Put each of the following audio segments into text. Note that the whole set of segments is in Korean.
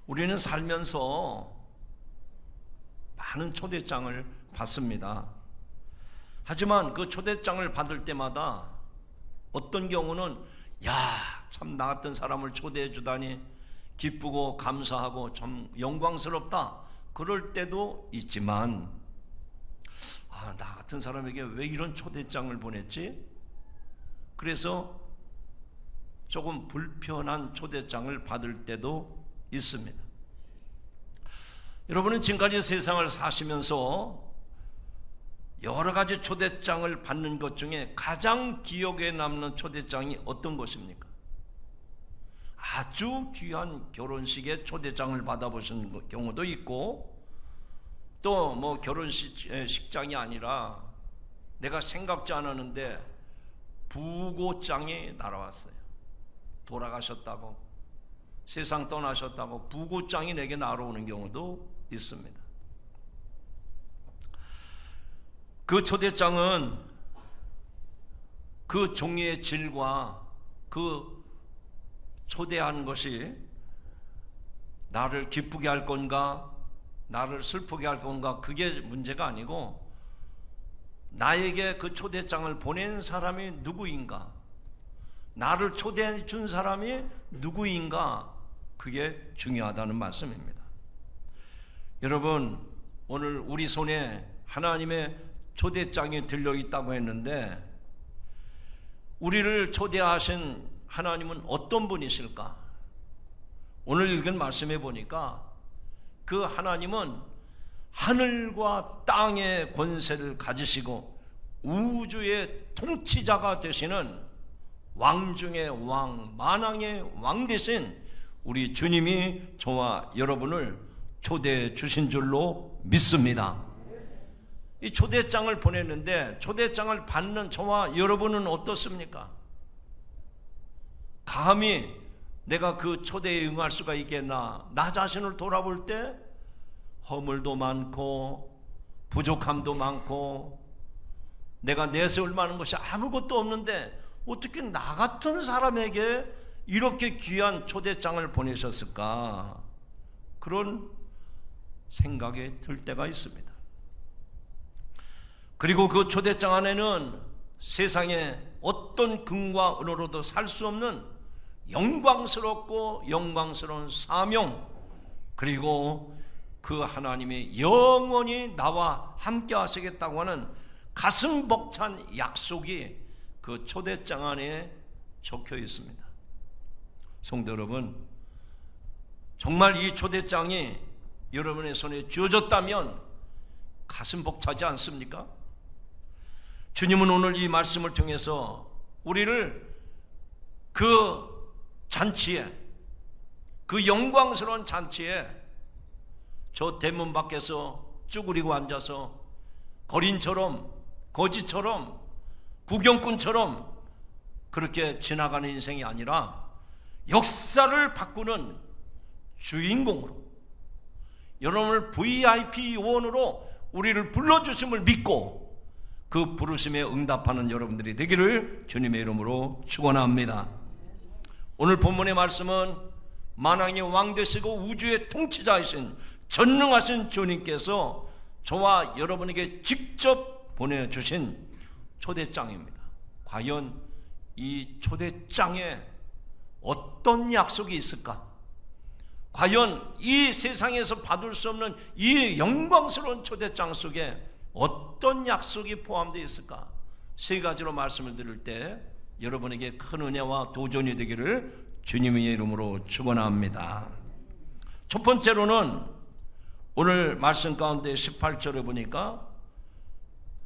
우리는 살면서 많은 초대장을 받습니다. 하지만 그 초대장을 받을 때마다 어떤 경우는 참 나 같은 사람을 초대해 주다니 기쁘고 감사하고 좀 영광스럽다 그럴 때도 있지만 나 같은 사람에게 왜 이런 초대장을 보냈지? 그래서 조금 불편한 초대장을 받을 때도 있습니다. 여러분은 지금까지 세상을 사시면서 여러 가지 초대장을 받는 것 중에 가장 기억에 남는 초대장이 어떤 것입니까? 아주 귀한 결혼식에 초대장을 받아보신 경우도 있고, 또 뭐 결혼식장이 아니라 내가 생각지 않았는데 부고장이 날아왔어요. 돌아가셨다고, 세상 떠나셨다고 부고장이 내게 날아오는 경우도 있습니다. 그 초대장은 그 종이의 질과 그 초대한 것이 나를 기쁘게 할 건가 나를 슬프게 할 건가 그게 문제가 아니고, 나에게 그 초대장을 보낸 사람이 누구인가, 나를 초대해 준 사람이 누구인가, 그게 중요하다는 말씀입니다. 여러분, 오늘 우리 손에 하나님의 초대장이 들려있다고 했는데, 우리를 초대하신 하나님은 어떤 분이실까? 오늘 읽은 말씀에 보니까 그 하나님은 하늘과 땅의 권세를 가지시고 우주의 통치자가 되시는 왕 중의 왕, 만왕의 왕 되신 우리 주님이 저와 여러분을 초대해 주신 줄로 믿습니다. 이 초대장을 보냈는데 초대장을 받는 저와 여러분은 어떻습니까? 감히 내가 그 초대에 응할 수가 있겠나? 나 자신을 돌아볼 때 허물도 많고 부족함도 많고 내가 내세울 만한 것이 아무것도 없는데 어떻게 나 같은 사람에게 이렇게 귀한 초대장을 보내셨을까? 그런 생각이 들 때가 있습니다. 그리고 그 초대장 안에는 세상에 어떤 금과 은으로도 살 수 없는 영광스럽고 영광스러운 사명, 그리고 그 하나님이 영원히 나와 함께 하시겠다고 하는 가슴 벅찬 약속이 그 초대장 안에 적혀 있습니다. 성도 여러분, 정말 이 초대장이 여러분의 손에 쥐어졌다면 가슴 벅차지 않습니까? 주님은 오늘 이 말씀을 통해서 우리를 그 잔치에, 그 영광스러운 잔치에 저 대문 밖에서 쭈그리고 앉아서 거린처럼, 거지처럼, 구경꾼처럼 그렇게 지나가는 인생이 아니라 역사를 바꾸는 주인공으로, 여러분을 VIP 요원으로 우리를 불러주심을 믿고 그 부르심에 응답하는 여러분들이 되기를 주님의 이름으로 축원합니다. 오늘 본문의 말씀은 만왕의 왕 되시고 우주의 통치자이신 전능하신 주님께서 저와 여러분에게 직접 보내주신 초대장입니다. 과연 이 초대장에 어떤 약속이 있을까? 과연 이 세상에서 받을 수 없는 이 영광스러운 초대장 속에 어떤 약속이 포함되어 있을까? 세 가지로 말씀을 드릴 때 여러분에게 큰 은혜와 도전이 되기를 주님의 이름으로 축원합니다. 첫 번째로는 오늘 말씀 가운데 18절에 보니까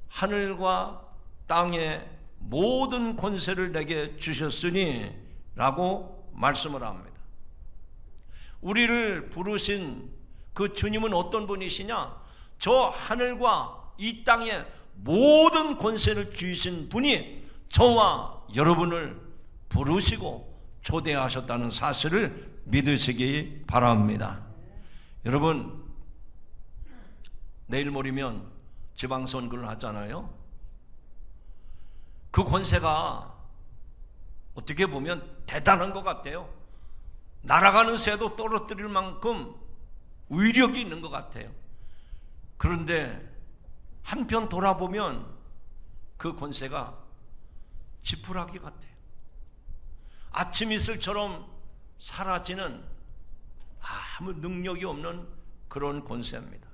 하늘과 땅의 모든 권세를 내게 주셨으니 라고 말씀을 합니다. 우리를 부르신 그 주님은 어떤 분이시냐? 저 하늘과 이 땅에 모든 권세를 주신 분이 저와 여러분을 부르시고 초대하셨다는 사실을 믿으시기 바랍니다. 여러분, 내일 모레면 지방선거를 하잖아요. 그 권세가 어떻게 보면 대단한 것 같아요. 날아가는 새도 떨어뜨릴 만큼 위력이 있는 것 같아요. 그런데 한편 돌아보면 그 권세가 지푸라기 같아요. 아침 이슬처럼 사라지는 아무 능력이 없는 그런 권세입니다.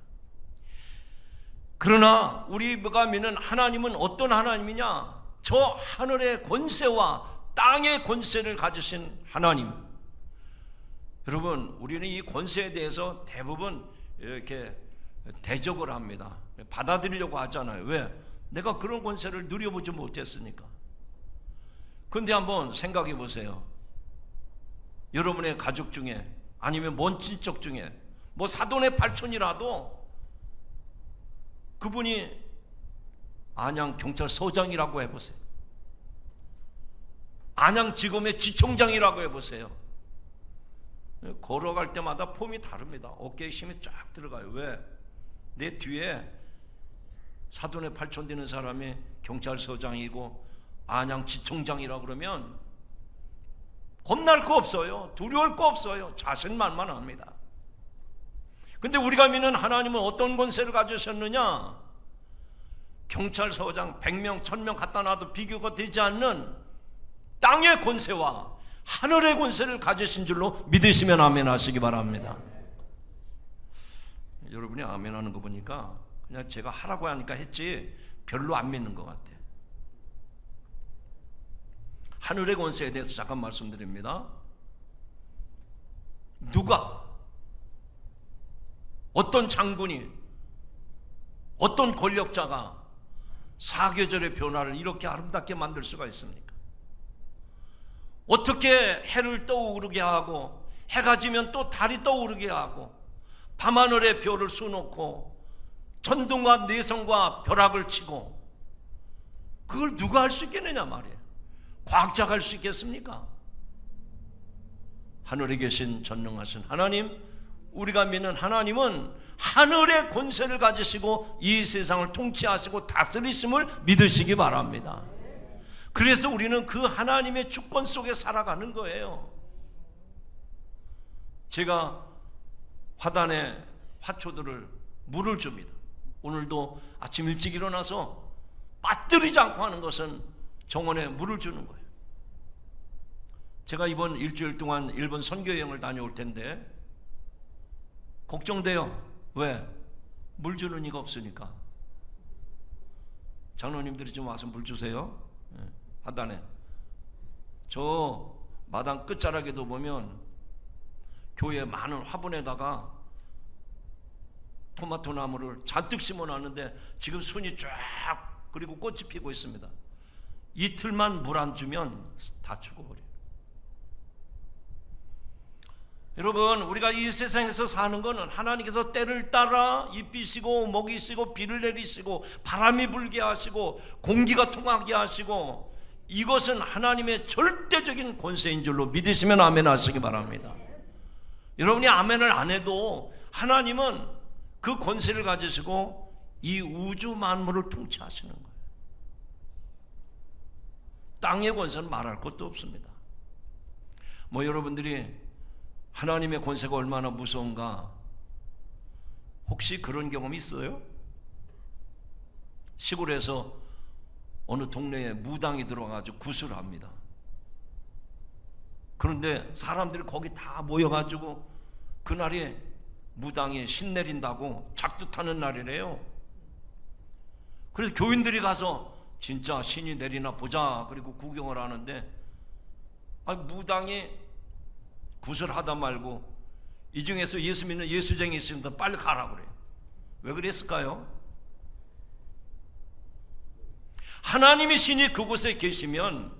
그러나 우리가 믿는 하나님은 어떤 하나님이냐? 저 하늘의 권세와 땅의 권세를 가지신 하나님. 여러분, 우리는 이 권세에 대해서 대부분 이렇게 대적을 합니다. 받아들이려고 하잖아요. 왜? 내가 그런 권세를 누려보지 못했으니까. 근데 한번 생각해 보세요. 여러분의 가족 중에, 아니면 먼 친척 중에, 뭐 사돈의 팔촌이라도 그분이 안양경찰서장이라고 해보세요. 안양지검의 지청장이라고 해보세요. 걸어갈 때마다 폼이 다릅니다. 어깨에 힘이 쫙 들어가요. 왜? 내 뒤에 사돈의 팔촌 되는 사람이 경찰서장이고 안양지청장이라고 그러면 겁날 거 없어요. 두려울 거 없어요. 자신만만합니다. 근데 우리가 믿는 하나님은 어떤 권세를 가지셨느냐? 경찰서장 100명, 1000명 갖다 놔도 비교가 되지 않는 땅의 권세와 하늘의 권세를 가지신 줄로 믿으시면 아멘 하시기 바랍니다. 여러분이 아멘 하는 거 보니까 그냥 제가 하라고 하니까 했지 별로 안 믿는 것 같아요. 하늘의 권세에 대해서 잠깐 말씀드립니다. 누가, 어떤 장군이, 어떤 권력자가 사계절의 변화를 이렇게 아름답게 만들 수가 있습니까? 어떻게 해를 떠오르게 하고 해가 지면 또 달이 떠오르게 하고 밤하늘에 별을 쏘놓고 천둥과 내성과 벼락을 치고, 그걸 누가 할 수 있겠느냐 말이에요. 과학자가 할 수 있겠습니까? 하늘에 계신 전능하신 하나님, 우리가 믿는 하나님은 하늘의 권세를 가지시고 이 세상을 통치하시고 다스리심을 믿으시기 바랍니다. 그래서 우리는 그 하나님의 주권 속에 살아가는 거예요. 제가 화단에 화초들을 물을 줍니다. 오늘도 아침 일찍 일어나서 빠뜨리지 않고 하는 것은 정원에 물을 주는 거예요. 제가 이번 일주일 동안 일본 선교여행을 다녀올 텐데 걱정돼요. 왜? 물 주는 이가 없으니까. 장로님들이 좀 와서 물 주세요. 하단에. 저 마당 끝자락에도 보면 교회 많은 화분에다가 토마토 나무를 잔뜩 심어놨는데 지금 순이 쫙, 그리고 꽃이 피고 있습니다. 이틀만 물 안 주면 다 죽어버려요. 여러분, 우리가 이 세상에서 사는 것은 하나님께서 때를 따라 입히시고 먹이시고 비를 내리시고 바람이 불게 하시고 공기가 통하게 하시고, 이것은 하나님의 절대적인 권세인 줄로 믿으시면 아멘 하시기 바랍니다. 여러분이 아멘을 안 해도 하나님은 그 권세를 가지시고 이 우주 만물을 통치하시는 거예요. 땅의 권세는 말할 것도 없습니다. 뭐 여러분들이 하나님의 권세가 얼마나 무서운가, 혹시 그런 경험 있어요? 시골에서 어느 동네에 무당이 들어와가지고 구슬을 합니다. 그런데 사람들이 거기 다 모여가지고 그날이 무당이 신 내린다고 작두타는 날이래요. 그래서 교인들이 가서 진짜 신이 내리나 보자, 그리고 구경을 하는데, 무당이 구슬하다 말고 이 중에서 예수 믿는 예수쟁이 있으면 빨리 가라 그래요. 왜 그랬을까요? 하나님의 신이 그곳에 계시면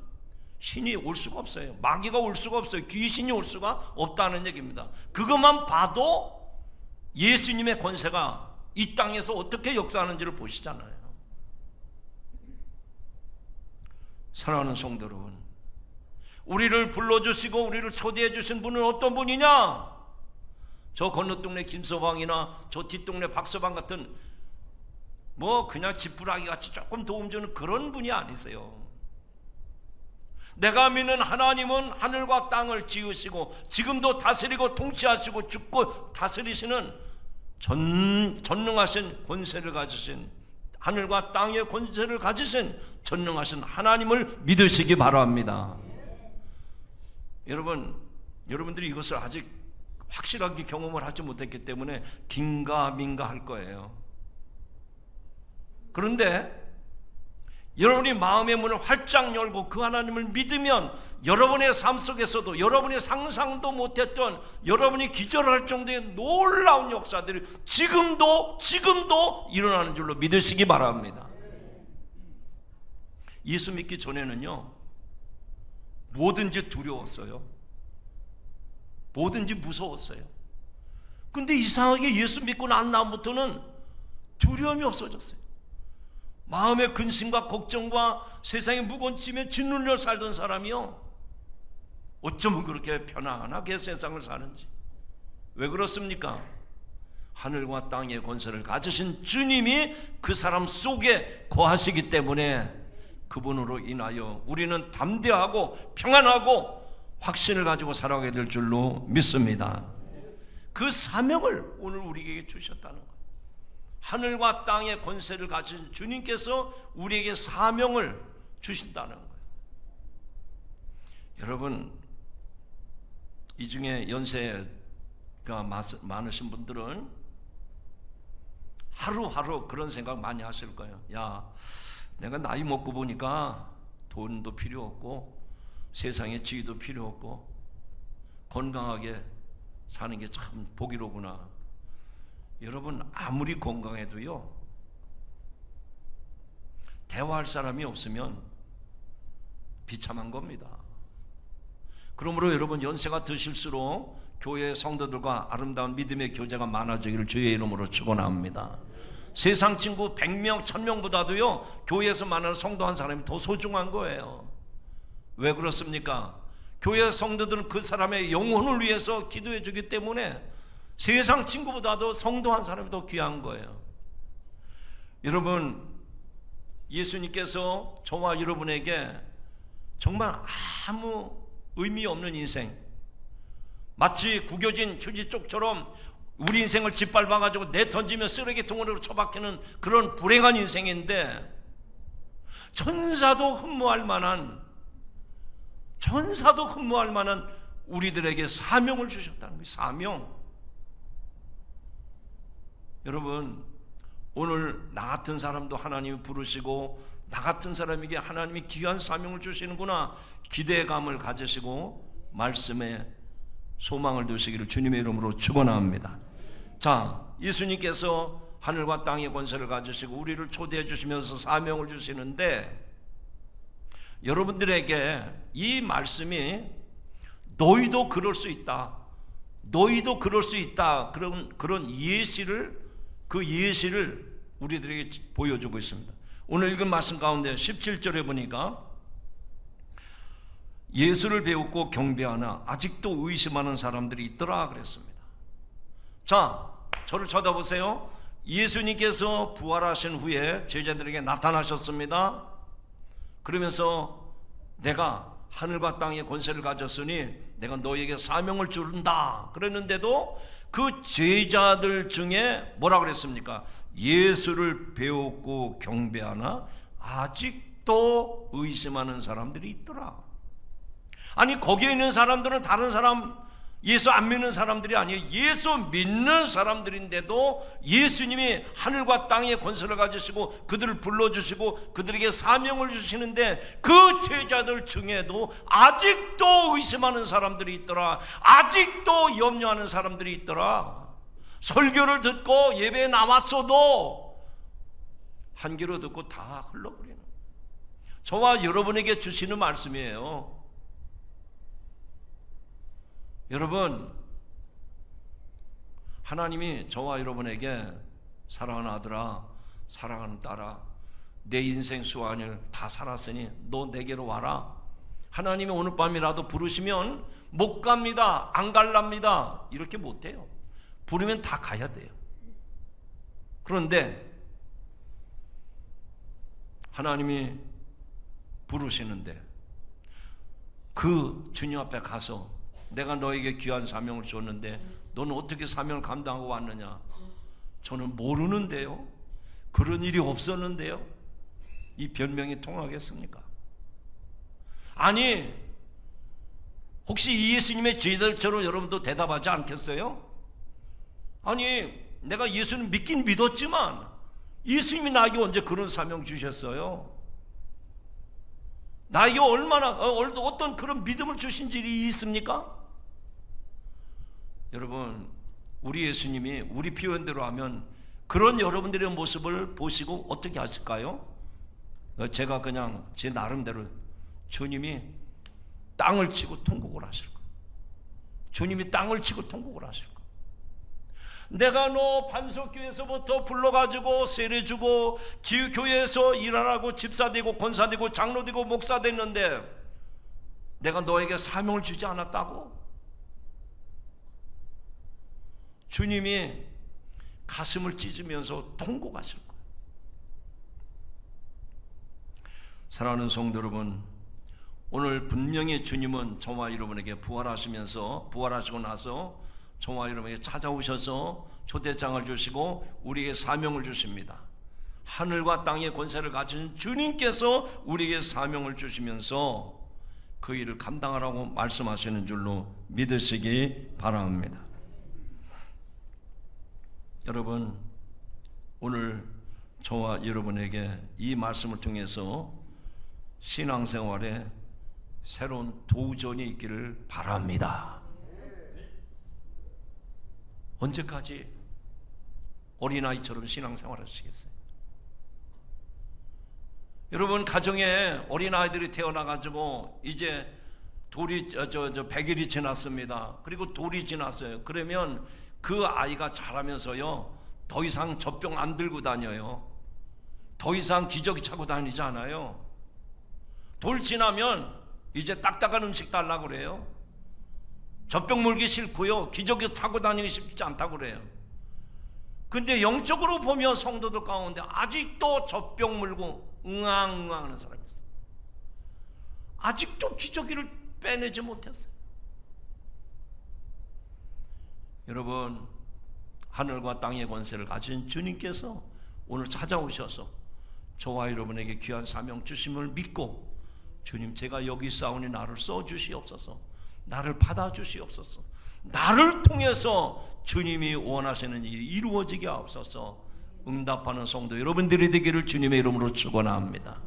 신이 올 수가 없어요. 마귀가 올 수가 없어요. 귀신이 올 수가 없다는 얘기입니다. 그것만 봐도 예수님의 권세가 이 땅에서 어떻게 역사하는지를 보시잖아요. 사랑하는 성도 여러분, 우리를 불러주시고 우리를 초대해 주신 분은 어떤 분이냐? 저 건너동네 김서방이나 저 뒷동네 박서방 같은 뭐 그냥 지푸라기 같이 조금 도움 주는 그런 분이 아니세요. 내가 믿는 하나님은 하늘과 땅을 지으시고 지금도 다스리고 통치하시고 죽고 다스리시는 전능하신 권세를 가지신, 하늘과 땅의 권세를 가지신 전능하신 하나님을 믿으시기 바랍니다. 여러분들이 이것을 아직 확실하게 경험을 하지 못했기 때문에 긴가민가 할 거예요. 그런데 여러분이 마음의 문을 활짝 열고 그 하나님을 믿으면 여러분의 삶 속에서도 여러분이 상상도 못했던, 여러분이 기절할 정도의 놀라운 역사들이 지금도 일어나는 줄로 믿으시기 바랍니다. 예수 믿기 전에는요, 뭐든지 두려웠어요. 뭐든지 무서웠어요. 근데 이상하게 예수 믿고 난 다음부터는 두려움이 없어졌어요. 마음의 근심과 걱정과 세상의 무거운 짐에 짓눌려 살던 사람이요, 어쩌면 그렇게 편안하게 세상을 사는지. 왜 그렇습니까? 하늘과 땅의 권세를 가지신 주님이 그 사람 속에 거하시기 때문에 그분으로 인하여 우리는 담대하고 평안하고 확신을 가지고 살아가게 될 줄로 믿습니다. 그 사명을 오늘 우리에게 주셨다는 것. 하늘과 땅의 권세를 가진 주님께서 우리에게 사명을 주신다는 거예요. 여러분, 이 중에 연세가 많으신 분들은 하루하루 그런 생각 많이 하실 거예요. 야, 내가 나이 먹고 보니까 돈도 필요 없고 세상에 지위도 필요 없고 건강하게 사는 게 참 복이로구나. 여러분, 아무리 건강해도요, 대화할 사람이 없으면 비참한 겁니다. 그러므로 여러분, 연세가 드실수록 교회 성도들과 아름다운 믿음의 교제가 많아지기를 주의 이름으로 축원합니다. 세상 친구 100명, 1000명보다도요, 교회에서 만나는 성도 한 사람이 더 소중한 거예요. 왜 그렇습니까? 교회 성도들은 그 사람의 영혼을 위해서 기도해 주기 때문에 세상 친구보다도 성도 한 사람이 더 귀한 거예요. 여러분, 예수님께서 저와 여러분에게 정말 아무 의미 없는 인생, 마치 구겨진 휴지쪽처럼 우리 인생을 짓밟아가지고 내던지면 쓰레기통으로 처박히는 그런 불행한 인생인데, 천사도 흠모할 만한 우리들에게 사명을 주셨다는 거예요. 사명. 여러분, 오늘 나 같은 사람도 하나님이 부르시고 나 같은 사람에게 하나님이 귀한 사명을 주시는구나, 기대감을 가지시고 말씀에 소망을 두시기를 주님의 이름으로 축원합니다. 자, 예수님께서 하늘과 땅의 권세를 가지시고 우리를 초대해 주시면서 사명을 주시는데, 여러분들에게 이 말씀이 너희도 그럴 수 있다, 너희도 그럴 수 있다, 그런 예시를, 그 예시를 우리들에게 보여주고 있습니다. 오늘 읽은 말씀 가운데 17절에 보니까 예수를 배우고 경배하나 아직도 의심하는 사람들이 있더라 그랬습니다. 자, 저를 쳐다보세요. 예수님께서 부활하신 후에 제자들에게 나타나셨습니다. 그러면서 내가 하늘과 땅의 권세를 가졌으니 내가 너에게 사명을 주른다 그랬는데도 그 제자들 중에 뭐라 그랬습니까? 예수를 배웠고 경배하나 아직도 의심하는 사람들이 있더라. 아니, 거기에 있는 사람들은 다른 사람, 예수 안 믿는 사람들이 아니에요. 예수 믿는 사람들인데도 예수님이 하늘과 땅의 권세를 가지시고 그들을 불러주시고 그들에게 사명을 주시는데, 그 제자들 중에도 아직도 의심하는 사람들이 있더라. 아직도 염려하는 사람들이 있더라. 설교를 듣고 예배에 나왔어도 한 귀로 듣고 다 흘러버리는, 저와 여러분에게 주시는 말씀이에요. 여러분, 하나님이 저와 여러분에게 사랑하는 아들아, 사랑하는 딸아, 내 인생 수완을 다 살았으니 너 내게로 와라. 하나님이 오늘 밤이라도 부르시면 못 갑니다, 안 갈랍니다 이렇게 못해요. 부르면 다 가야 돼요. 그런데 하나님이 부르시는데 그 주님 앞에 가서 내가 너에게 귀한 사명을 줬는데 너는 어떻게 사명을 감당하고 왔느냐? 저는 모르는데요. 그런 일이 없었는데요. 이 변명이 통하겠습니까? 아니, 혹시 이 예수님의 제자들처럼 여러분도 대답하지 않겠어요? 아니, 내가 예수님 믿긴 믿었지만 예수님이 나에게 언제 그런 사명 주셨어요? 나에게 얼마나 어떤 그런 믿음을 주신 일이 있습니까? 여러분, 우리 예수님이 우리 표현대로 하면 그런 여러분들의 모습을 보시고 어떻게 하실까요? 제가 그냥 제 나름대로 주님이 땅을 치고 통곡을 하실 거예요. 주님이 땅을 치고 통곡을 하실 거예요. 내가 너 반석교회에서부터 불러가지고 세례주고 교회에서 일하라고 집사되고 권사되고 장로되고 목사됐는데 내가 너에게 사명을 주지 않았다고? 주님이 가슴을 찢으면서 통곡하실 거예요. 사랑하는 성도 여러분, 오늘 분명히 주님은 저와 여러분에게 부활하시고 나서 저와 여러분에게 찾아오셔서 초대장을 주시고 우리에게 사명을 주십니다. 하늘과 땅의 권세를 가진 주님께서 우리에게 사명을 주시면서 그 일을 감당하라고 말씀하시는 줄로 믿으시기 바랍니다. 여러분, 오늘 저와 여러분에게 이 말씀을 통해서 신앙생활에 새로운 도전이 있기를 바랍니다. 언제까지 어린아이처럼 신앙생활 하시겠어요? 여러분, 가정에 어린아이들이 태어나가지고 이제 100일이 지났습니다. 그리고 돌이 지났어요. 그러면 그 아이가 자라면서요, 더 이상 젖병 안 들고 다녀요. 더 이상 기저귀 차고 다니지 않아요. 돌 지나면 이제 딱딱한 음식 달라고 그래요. 젖병 물기 싫고요, 기저귀 타고 다니기 쉽지 않다고 그래요. 근데 영적으로 보면 성도들 가운데 아직도 젖병 물고 응앙응앙하는 사람이 있어요. 아직도 기저귀를 빼내지 못했어요. 여러분, 하늘과 땅의 권세를 가진 주님께서 오늘 찾아오셔서 저와 여러분에게 귀한 사명 주심을 믿고, 주님, 제가 여기 있사오니 나를 써주시옵소서, 나를 받아주시옵소서, 나를 통해서 주님이 원하시는 일이 이루어지게 하옵소서 응답하는 성도 여러분들이 되기를 주님의 이름으로 축원합니다.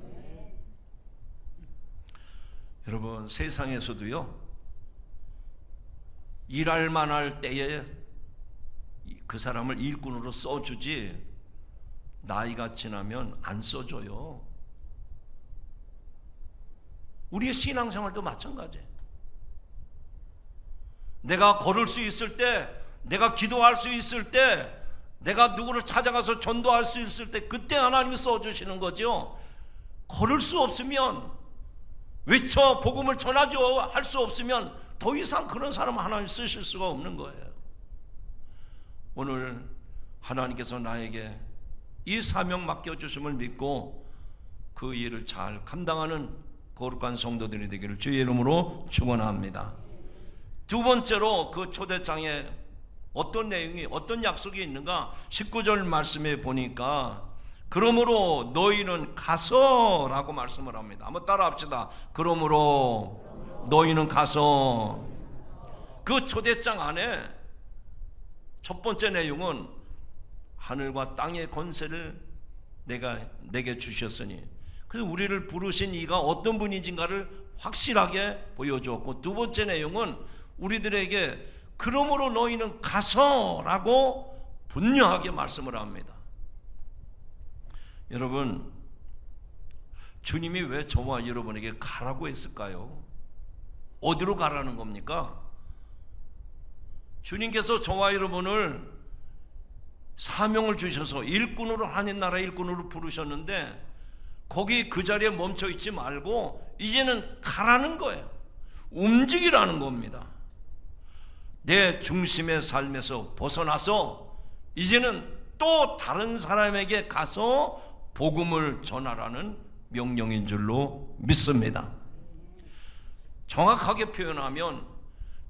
여러분, 세상에서도요, 일할 만할 때에 그 사람을 일꾼으로 써주지 나이가 지나면 안 써줘요. 우리의 신앙생활도 마찬가지예요. 내가 걸을 수 있을 때, 내가 기도할 수 있을 때, 내가 누구를 찾아가서 전도할 수 있을 때, 그때 하나님이 써주시는 거죠. 걸을 수 없으면, 외쳐 복음을 전하죠 할 수 없으면 더 이상 그런 사람 하나님 쓰실 수가 없는 거예요. 오늘 하나님께서 나에게 이 사명 맡겨주심을 믿고 그 일을 잘 감당하는 거룩한 성도들이 되기를 주의 이름으로 축원합니다. 두 번째로 그 초대장에 어떤 내용이, 어떤 약속이 있는가? 19절 말씀에 보니까 그러므로 너희는 가서 라고 말씀을 합니다. 한번 따라 합시다. 그러므로 너희는 가서. 그 초대장 안에 첫 번째 내용은 하늘과 땅의 권세를 내게 주셨으니, 그래서 우리를 부르신 이가 어떤 분인지를 확실하게 보여주었고, 두 번째 내용은 우리들에게 그러므로 너희는 가서 라고 분명하게 말씀을 합니다. 여러분, 주님이 왜 저와 여러분에게 가라고 했을까요? 어디로 가라는 겁니까? 주님께서 저와 여러분을 사명을 주셔서 일꾼으로, 하나님 나라 일꾼으로 부르셨는데 거기 그 자리에 멈춰 있지 말고 이제는 가라는 거예요. 움직이라는 겁니다. 내 중심의 삶에서 벗어나서 이제는 또 다른 사람에게 가서 복음을 전하라는 명령인 줄로 믿습니다. 정확하게 표현하면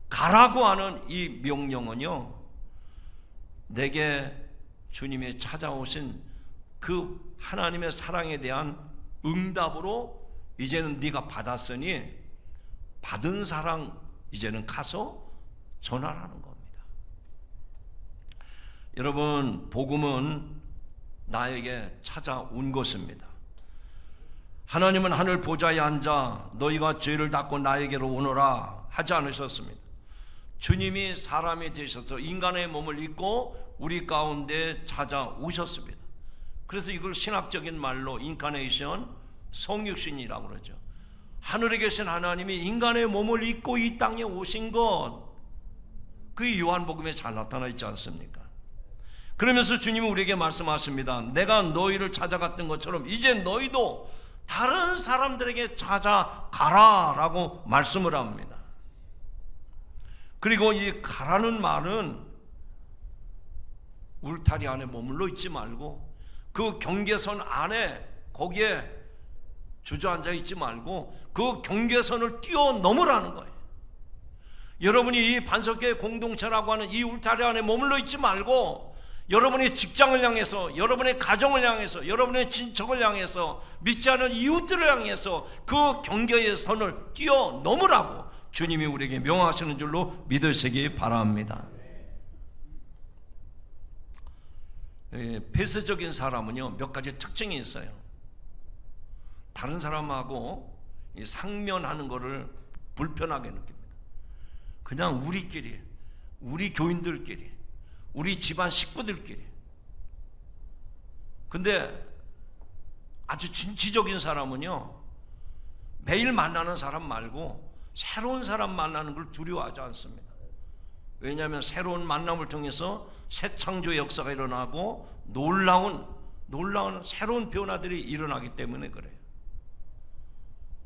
가라고 하는 이 명령은요, 내게 주님이 찾아오신 그 하나님의 사랑에 대한 응답으로 이제는 네가 받았으니 받은 사랑 이제는 가서 전하라는 겁니다. 여러분, 복음은 나에게 찾아온 것입니다. 하나님은 하늘 보좌에 앉아 너희가 죄를 닦고 나에게로 오너라 하지 않으셨습니다. 주님이 사람이 되셔서 인간의 몸을 입고 우리 가운데 찾아오셨습니다. 그래서 이걸 신학적인 말로 인카네이션, 성육신이라고 그러죠. 하늘에 계신 하나님이 인간의 몸을 입고 이 땅에 오신 것, 그게 요한복음에 잘 나타나 있지 않습니까? 그러면서 주님은 우리에게 말씀하십니다. 내가 너희를 찾아갔던 것처럼 이제 너희도 다른 사람들에게 찾아가라 라고 말씀을 합니다. 그리고 이 가라는 말은 울타리 안에 머물러 있지 말고 그 경계선 안에 거기에 주저앉아 있지 말고 그 경계선을 뛰어넘으라는 거예요. 여러분이 이 반석교회 공동체라고 하는 이 울타리 안에 머물러 있지 말고 여러분의 직장을 향해서, 여러분의 가정을 향해서, 여러분의 친척을 향해서, 믿지 않은 이웃들을 향해서 그 경계의 선을 뛰어넘으라고 주님이 우리에게 명하시는 줄로 믿으시기 바랍니다. 폐쇄적인 사람은요, 몇 가지 특징이 있어요. 다른 사람하고 상면하는 것을 불편하게 느낍니다. 그냥 우리끼리, 우리 교인들끼리, 우리 집안 식구들끼리. 근데 아주 진취적인 사람은요, 매일 만나는 사람 말고 새로운 사람 만나는 걸 두려워하지 않습니다. 왜냐하면 새로운 만남을 통해서 새 창조의 역사가 일어나고 놀라운 새로운 변화들이 일어나기 때문에 그래요.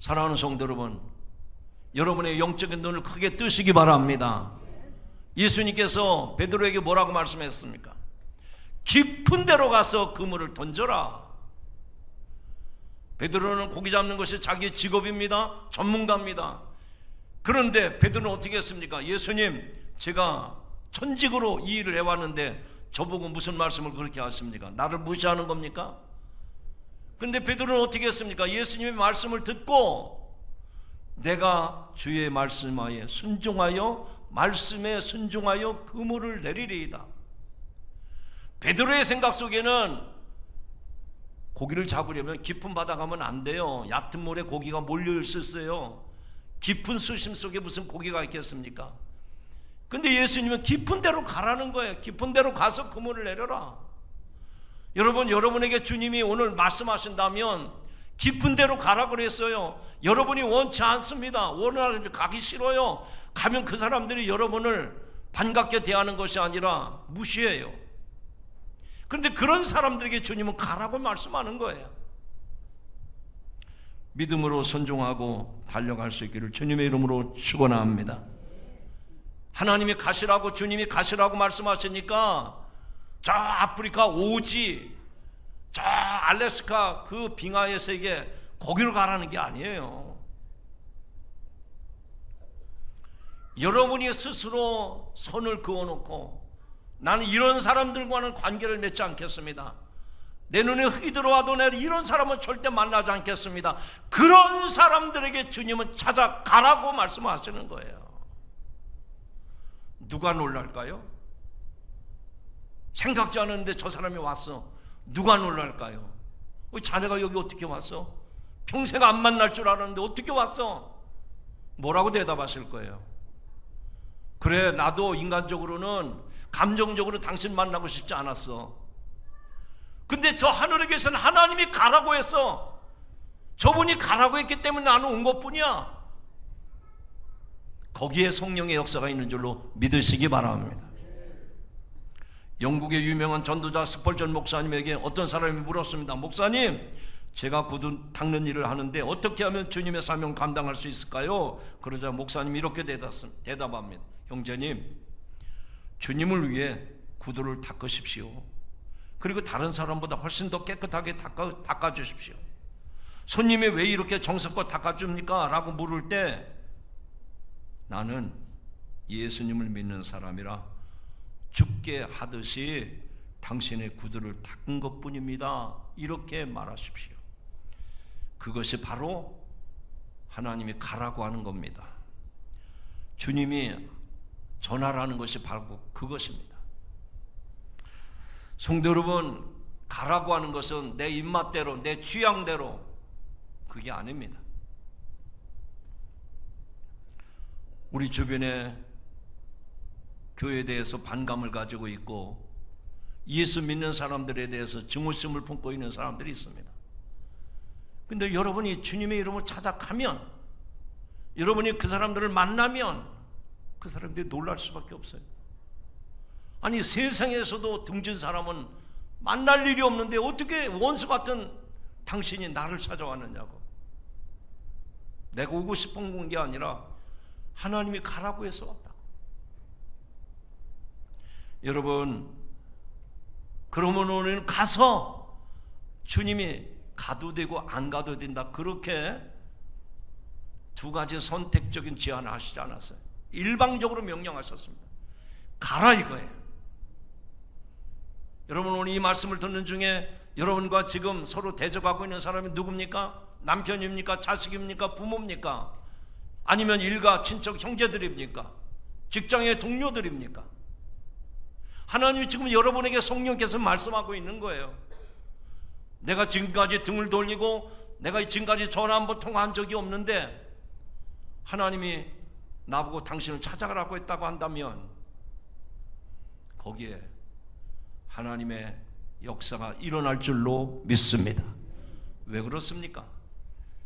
사랑하는 성도 여러분, 여러분의 영적인 눈을 크게 뜨시기 바랍니다. 예수님께서 베드로에게 뭐라고 말씀했습니까? 깊은 데로 가서 그물을 던져라. 베드로는 고기 잡는 것이 자기의 직업입니다. 전문가입니다. 그런데 베드로는 어떻게 했습니까? 예수님, 제가 천직으로 이 일을 해왔는데 저보고 무슨 말씀을 그렇게 하십니까? 나를 무시하는 겁니까? 그런데 베드로는 어떻게 했습니까? 예수님의 말씀을 듣고 내가 주의 말씀하에 순종하여 말씀에 순종하여 그물을 내리리이다. 베드로의 생각 속에는 고기를 잡으려면 깊은 바다 가면 안 돼요. 얕은 물에 고기가 몰려 있었어요. 깊은 수심 속에 무슨 고기가 있겠습니까? 근데 예수님은 깊은 데로 가라는 거예요. 깊은 데로 가서 그물을 내려라. 여러분, 여러분에게 주님이 오늘 말씀하신다면 깊은 데로 가라 그랬어요. 여러분이 원치 않습니다. 원하는 가기 싫어요. 가면 그 사람들이 여러분을 반갑게 대하는 것이 아니라 무시해요. 그런데 그런 사람들에게 주님은 가라고 말씀하는 거예요. 믿음으로 순종하고 달려갈 수 있기를 주님의 이름으로 축원합니다. 하나님이 가시라고, 주님이 가시라고 말씀하시니까 저 아프리카 오지, 저 알래스카 그 빙하의 세계 거기로 가라는 게 아니에요. 여러분이 스스로 선을 그어놓고 나는 이런 사람들과는 관계를 맺지 않겠습니다. 내 눈에 흙이 들어와도 내가 이런 사람은 절대 만나지 않겠습니다. 그런 사람들에게 주님은 찾아가라고 말씀하시는 거예요. 누가 놀랄까요? 생각지 않았는데 저 사람이 왔어. 누가 놀랄까요? 자네가 여기 어떻게 왔어? 평생 안 만날 줄 알았는데 어떻게 왔어? 뭐라고 대답하실 거예요? 그래, 나도 인간적으로는 감정적으로 당신 만나고 싶지 않았어. 근데 저 하늘에 계신 하나님이 가라고 했어. 저분이 가라고 했기 때문에 나는 온 것뿐이야. 거기에 성령의 역사가 있는 줄로 믿으시기 바랍니다. 영국의 유명한 전도자 스펄전 목사님에게 어떤 사람이 물었습니다. 목사님, 제가 구두 닦는 일을 하는데 어떻게 하면 주님의 사명 감당할 수 있을까요? 그러자 목사님이 이렇게 대답합니다. 형제님, 주님을 위해 구두를 닦으십시오. 그리고 다른 사람보다 훨씬 더 깨끗하게 닦아주십시오. 손님이 왜 이렇게 정성껏 닦아줍니까? 라고 물을 때 나는 예수님을 믿는 사람이라 죽게 하듯이 당신의 구두를 닦은 것뿐입니다. 이렇게 말하십시오. 그것이 바로 하나님이 가라고 하는 겁니다. 주님이 전하라는 것이 바로 그것입니다. 성도 여러분, 가라고 하는 것은 내 입맛대로, 내 취향대로, 그게 아닙니다. 우리 주변에 교회에 대해서 반감을 가지고 있고 예수 믿는 사람들에 대해서 증오심을 품고 있는 사람들이 있습니다. 근데 여러분이 주님의 이름을 찾아가면, 여러분이 그 사람들을 만나면 그 사람들이 놀랄 수밖에 없어요. 아니, 세상에서도 등진 사람은 만날 일이 없는데 어떻게 원수 같은 당신이 나를 찾아왔느냐고. 내가 오고 싶은 게 아니라 하나님이 가라고 해서 왔다. 여러분, 그러면 오늘 가서 주님이 가도 되고 안 가도 된다, 그렇게 두 가지 선택적인 제안을 하시지 않았어요. 일방적으로 명령하셨습니다. 가라 이거예요. 여러분, 오늘 이 말씀을 듣는 중에 여러분과 지금 서로 대적하고 있는 사람이 누굽니까? 남편입니까? 자식입니까? 부모입니까? 아니면 일가, 친척, 형제들입니까? 직장의 동료들입니까? 하나님이 지금 여러분에게 성령께서 말씀하고 있는 거예요. 내가 지금까지 등을 돌리고 내가 지금까지 전화 한 번 통화한 적이 없는데 하나님이 나보고 당신을 찾아가라고 했다고 한다면 거기에 하나님의 역사가 일어날 줄로 믿습니다. 왜 그렇습니까?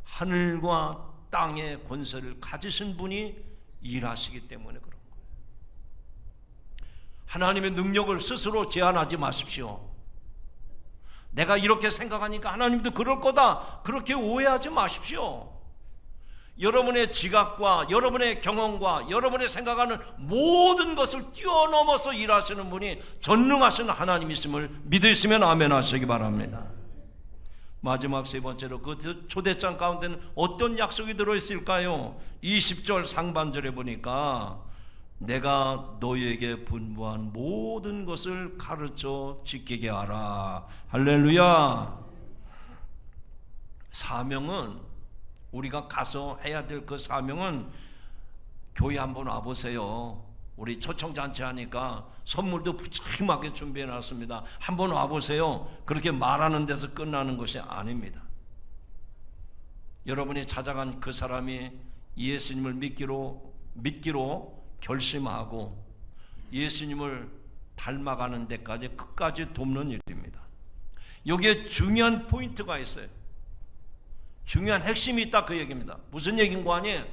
하늘과 땅의 권세를 가지신 분이 일하시기 때문에 그런 거예요. 하나님의 능력을 스스로 제한하지 마십시오. 내가 이렇게 생각하니까 하나님도 그럴 거다, 그렇게 오해하지 마십시오. 여러분의 지각과 여러분의 경험과 여러분의 생각하는 모든 것을 뛰어넘어서 일하시는 분이 전능하신 하나님이심을 믿으시면 아멘 하시기 바랍니다. 마지막 세 번째로 그 초대장 가운데는 어떤 약속이 들어있을까요? 20절 상반절에 보니까 내가 너희에게 분부한 모든 것을 가르쳐 지키게 하라. 할렐루야. 사명은, 우리가 가서 해야 될 그 사명은, 교회 한번 와보세요. 우리 초청잔치 하니까 선물도 푸짐하게 준비해 놨습니다. 한번 와보세요. 그렇게 말하는 데서 끝나는 것이 아닙니다. 여러분이 찾아간 그 사람이 예수님을 믿기로 결심하고 예수님을 닮아가는 데까지 끝까지 돕는 일입니다. 여기에 중요한 포인트가 있어요. 중요한 핵심이 있다, 그 얘기입니다. 무슨 얘기인 거 아니에요?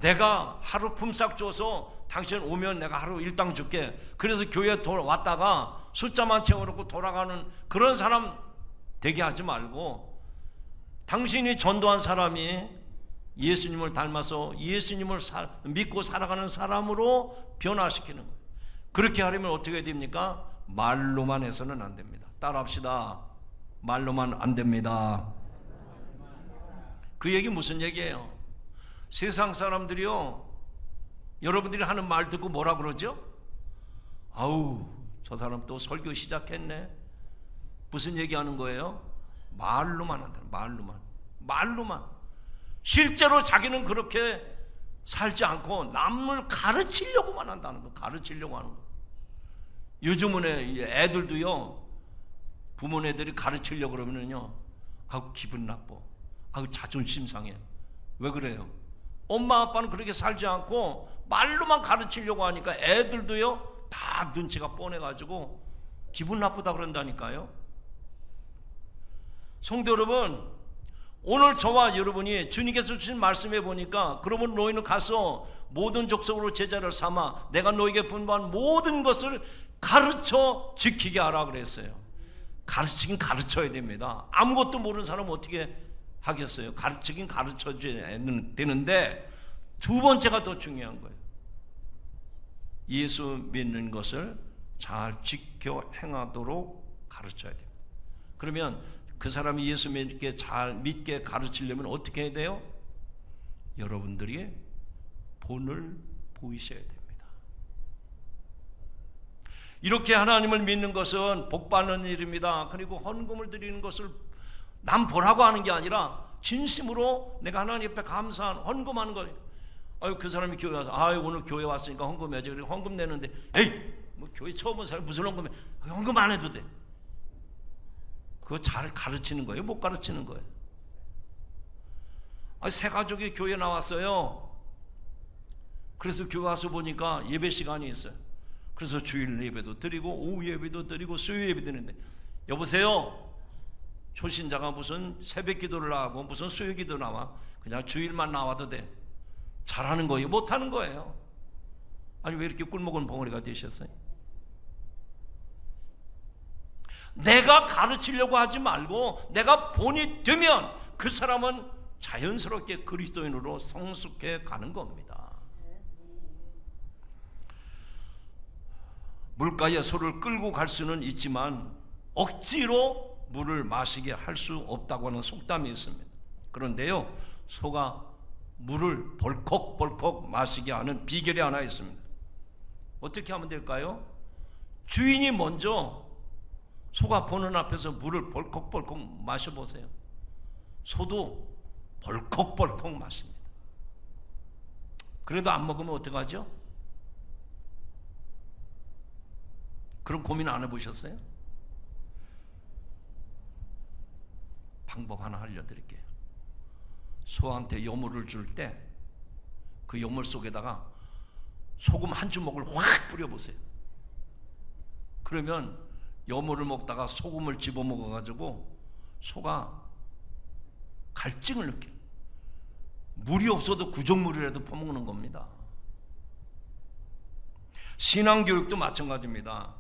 내가 하루 품삯 줘서 당신 오면 내가 하루 일당 줄게, 그래서 교회에 왔다가 숫자만 채워놓고 돌아가는 그런 사람 되게 하지 말고, 당신이 전도한 사람이 예수님을 닮아서 예수님을 믿고 살아가는 사람으로 변화시키는 거예요. 그렇게 하려면 어떻게 됩니까? 말로만 해서는 안 됩니다. 따라합시다. 말로만 안 됩니다. 그 얘기 무슨 얘기예요? 세상 사람들이요, 여러분들이 하는 말 듣고 뭐라 그러죠? 아우, 저 사람 또 설교 시작했네. 무슨 얘기하는 거예요? 말로만 한다. 말로만. 실제로 자기는 그렇게 살지 않고 남을 가르치려고만 한다는 거. 가르치려고 하는 거. 요즘은 애들도요, 부모네들이 가르치려고 그러면요, 아우 기분 나빠, 아우 자존심 상해. 왜 그래요? 엄마 아빠는 그렇게 살지 않고 말로만 가르치려고 하니까 애들도요 다 눈치가 뻔해가지고 기분 나쁘다 그런다니까요. 성도 여러분, 오늘 저와 여러분이 주님께서 주신 말씀에 보니까 그러면 너희는 가서 모든 족속으로 제자를 삼아 내가 너에게 분부한 모든 것을 가르쳐 지키게 하라 그랬어요. 가르치긴 가르쳐야 됩니다. 아무것도 모르는 사람은 어떻게 하겠어요? 가르치긴 가르쳐줘야 되는데, 두 번째가 더 중요한 거예요. 예수 믿는 것을 잘 지켜 행하도록 가르쳐야 됩니다. 그러면 그 사람이 예수 믿게 잘 믿게 가르치려면 어떻게 해야 돼요? 여러분들이 본을 보이셔야 됩니다. 이렇게 하나님을 믿는 것은 복받는 일입니다. 그리고 헌금을 드리는 것을 남 보라고 하는 게 아니라 진심으로 내가 하나님 앞에 감사한 헌금하는 거예요. 아유, 그 사람이 교회 와서 아유, 오늘 교회 왔으니까 헌금해야지. 그리고 헌금 내는데 에이, 뭐 교회 처음 온 사람 무슨 헌금해? 헌금 안 해도 돼. 그거 잘 가르치는 거예요? 못 가르치는 거예요? 새 가족이 교회 나왔어요. 그래서 교회 와서 보니까 예배 시간이 있어요. 그래서 주일 예배도 드리고 오후 예배도 드리고 수요 예배 드리는데, 여보세요, 초신자가 무슨 새벽 기도를 하고 무슨 수요 기도 나와? 그냥 주일만 나와도 돼. 잘하는 거예요? 못하는 거예요? 아니, 왜 이렇게 꿀먹은 벙어리가 되셨어요? 내가 가르치려고 하지 말고 내가 본이 되면 그 사람은 자연스럽게 그리스도인으로 성숙해 가는 겁니다. 물가에 소를 끌고 갈 수는 있지만 억지로 물을 마시게 할 수 없다고 하는 속담이 있습니다. 그런데요, 소가 물을 벌컥벌컥 마시게 하는 비결이 하나 있습니다. 어떻게 하면 될까요? 주인이 먼저 소가 보는 앞에서 물을 벌컥벌컥 마셔보세요. 소도 벌컥벌컥 마십니다. 그래도 안 먹으면 어떡하죠? 그런 고민 안 해보셨어요? 방법 하나 알려드릴게요. 소한테 여물을 줄 때 그 여물 속에다가 소금 한 주먹을 확 뿌려보세요. 그러면 여물을 먹다가 소금을 집어먹어가지고 소가 갈증을 느껴요. 물이 없어도 구정물이라도 퍼먹는 겁니다. 신앙교육도 마찬가지입니다.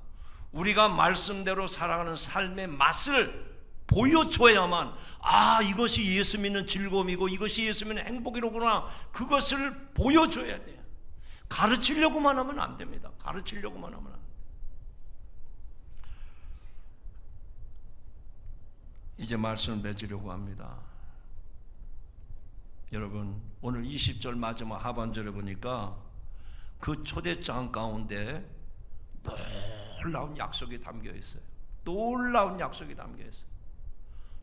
우리가 말씀대로 살아가는 삶의 맛을 보여줘야만, 아, 이것이 예수 믿는 즐거움이고 이것이 예수 믿는 행복이로구나, 그것을 보여줘야 돼요. 가르치려고만 하면 안 됩니다. 가르치려고만 하면 안 돼요. 이제 말씀을 맺으려고 합니다. 여러분, 오늘 20절 마지막 하반절에 보니까 그 초대장 가운데 놀라운 약속이 담겨 있어요. 놀라운 약속이 담겨 있어요.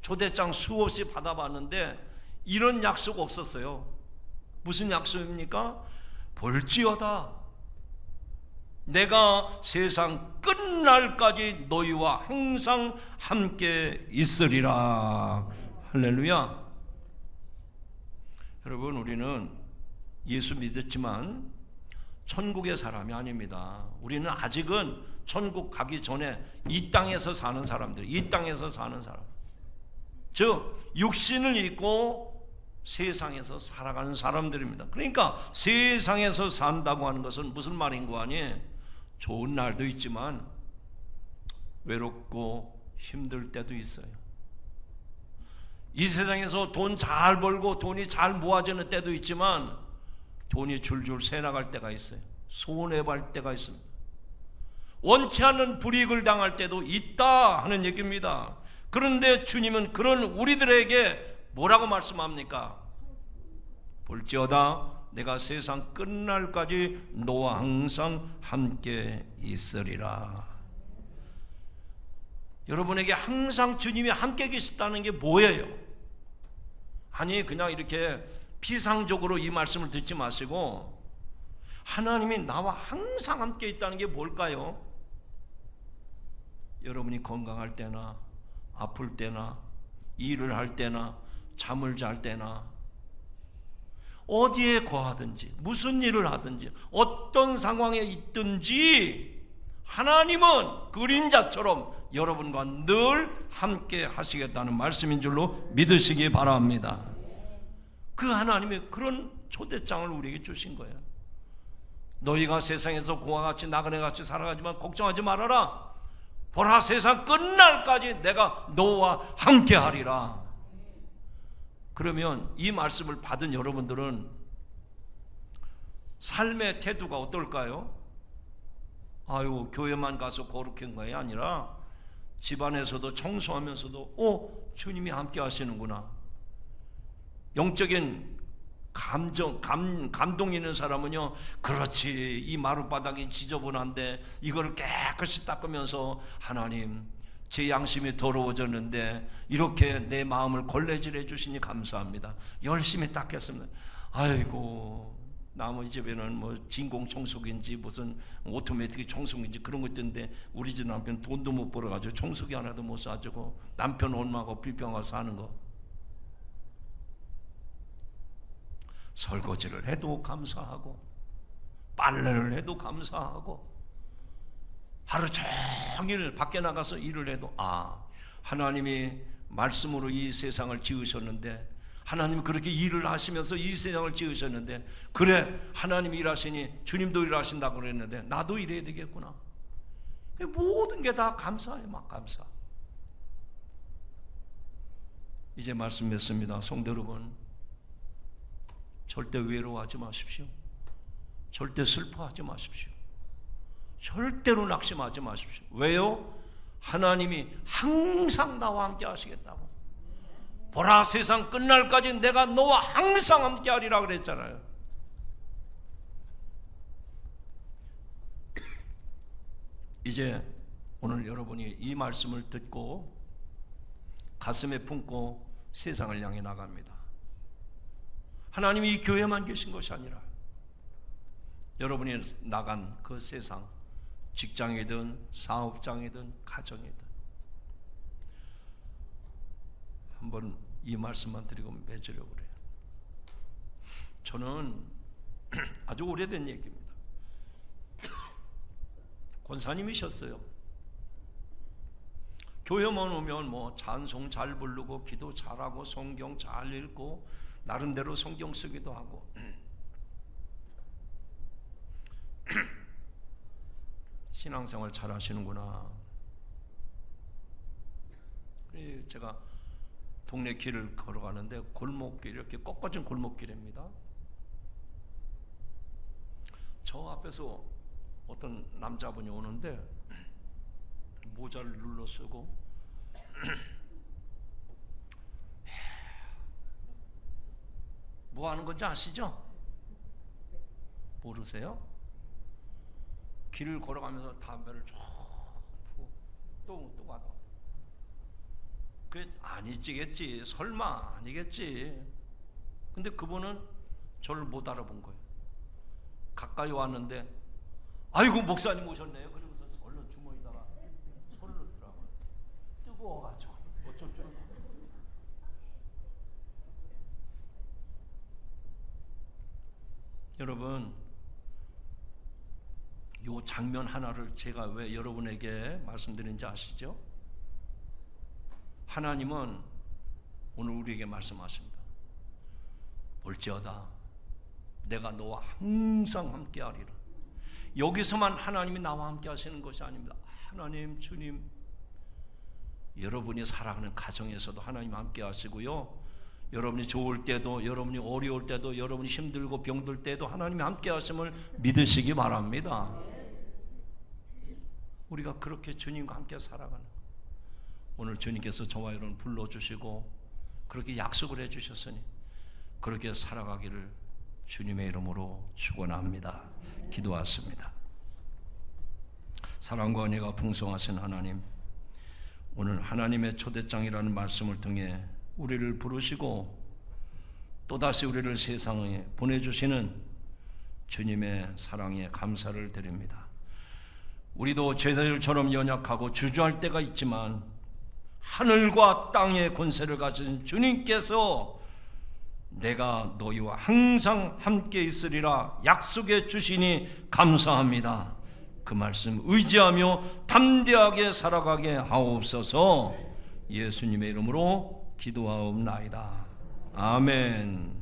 초대장 수없이 받아봤는데 이런 약속 없었어요. 무슨 약속입니까? 볼지어다 내가 세상 끝날까지 너희와 항상 함께 있으리라. 할렐루야. 여러분, 우리는 예수 믿었지만 천국의 사람이 아닙니다. 우리는 아직은 천국 가기 전에 이 땅에서 사는 사람들, 이 땅에서 사는 사람, 즉 육신을 입고 세상에서 살아가는 사람들입니다. 그러니까 세상에서 산다고 하는 것은 무슨 말인 거 아니? 좋은 날도 있지만 외롭고 힘들 때도 있어요. 이 세상에서 돈 잘 벌고 돈이 잘 모아지는 때도 있지만 돈이 줄줄 새나갈 때가 있어요. 손해볼 때가 있습니다. 원치 않는 불이익을 당할 때도 있다 하는 얘기입니다. 그런데 주님은 그런 우리들에게 뭐라고 말씀합니까? 볼지어다 내가 세상 끝날까지 너와 항상 함께 있으리라. 여러분에게 항상 주님이 함께 계시다는 게 뭐예요? 아니, 그냥 이렇게 피상적으로 이 말씀을 듣지 마시고 하나님이 나와 항상 함께 있다는 게 뭘까요? 여러분이 건강할 때나 아플 때나 일을 할 때나 잠을 잘 때나 어디에 거하든지 무슨 일을 하든지 어떤 상황에 있든지 하나님은 그림자처럼 여러분과 늘 함께 하시겠다는 말씀인 줄로 믿으시기 바랍니다. 그 하나님이 그런 초대장을 우리에게 주신 거예요. 너희가 세상에서 고와 같이 나그네 같이 살아가지만 걱정하지 말아라. 보라, 세상 끝날까지 내가 너와 함께 하리라. 그러면 이 말씀을 받은 여러분들은 삶의 태도가 어떨까요? 아유, 교회만 가서 거룩한 것이 아니라 집안에서도 청소하면서도 주님이 함께 하시는구나. 영적인 감동 있는 사람은요, 그렇지, 이 마룻바닥이 지저분한데 이걸 깨끗이 닦으면서 하나님, 제 양심이 더러워졌는데 이렇게 내 마음을 걸레질해 주시니 감사합니다. 열심히 닦겠습니다. 아이고, 나머지 집에는 뭐 진공 청소기인지 무슨 오토매틱 청소기인지 그런 거 있던데 우리 집 남편 돈도 못 벌어가지고 청소기 하나도 못 사주고 남편 엄마하고 빌병하고 사는 거. 설거지를 해도 감사하고 빨래를 해도 감사하고 하루 종일 밖에 나가서 일을 해도 하나님이 말씀으로 이 세상을 지으셨는데, 하나님이 그렇게 일을 하시면서 이 세상을 지으셨는데, 그래, 하나님이 일하시니 주님도 일하신다고 그랬는데 나도 일해야 되겠구나. 모든 게 다 감사해. 막 감사. 이제 말씀 맺습니다. 성도 여러분, 절대 외로워하지 마십시오. 절대 슬퍼하지 마십시오. 절대로 낙심하지 마십시오. 왜요? 하나님이 항상 나와 함께 하시겠다고. 보라, 세상 끝날까지 내가 너와 항상 함께 하리라 그랬잖아요. 이제 오늘 여러분이 이 말씀을 듣고 가슴에 품고 세상을 향해 나갑니다. 하나님이 이 교회만 계신 것이 아니라 여러분이 나간 그 세상, 직장이든 사업장이든 가정이든, 한번 이 말씀만 드리고 맺으려고 그래요. 저는 아주 오래된 얘기입니다. 권사님이셨어요. 교회만 오면 뭐 찬송 잘 부르고 기도 잘하고 성경 잘 읽고 나름대로 성경 쓰기도 하고 신앙생활 잘 하시는구나. 제가 동네 길을 걸어가는데 골목길, 이렇게 꺾어진 골목길입니다. 저 앞에서 어떤 남자분이 오는데 모자를 눌러 쓰고 뭐 하는 건지 아시죠? 모르세요? 길을 걸어가면서 담배를 쭉 피고 또 가도 그게 아니겠지, 설마 아니겠지. 근데 그분은 저를 못 알아본 거예요. 가까이 왔는데 아이고 목사님 오셨네요. 그러고서 얼른 주머니다가 손을 넣더라고요. 뜨거워가지고 어쩔 줄 알아. 여러분, 요 장면 하나를 제가 왜 여러분에게 말씀드리는지 아시죠? 하나님은 오늘 우리에게 말씀하십니다. 볼지어다 내가 너와 항상 함께 하리라. 여기서만 하나님이 나와 함께 하시는 것이 아닙니다. 하나님, 주님, 여러분이 살아가는 가정에서도 하나님 함께 하시고요, 여러분이 좋을 때도, 여러분이 어려울 때도, 여러분이 힘들고 병들 때도 하나님이 함께 하심을 믿으시기 바랍니다. 우리가 그렇게 주님과 함께 살아가는, 오늘 주님께서 저와 여러분 불러주시고 그렇게 약속을 해주셨으니 그렇게 살아가기를 주님의 이름으로 축원합니다. 기도하십니다. 사랑과 은혜가 풍성하신 하나님, 오늘 하나님의 초대장이라는 말씀을 통해 우리를 부르시고 또다시 우리를 세상에 보내주시는 주님의 사랑에 감사를 드립니다. 우리도 제자들처럼 연약하고 주저할 때가 있지만 하늘과 땅의 권세를 가진 주님께서 내가 너희와 항상 함께 있으리라 약속해 주시니 감사합니다. 그 말씀 의지하며 담대하게 살아가게 하옵소서. 예수님의 이름으로 기도하옵나이다. 아멘.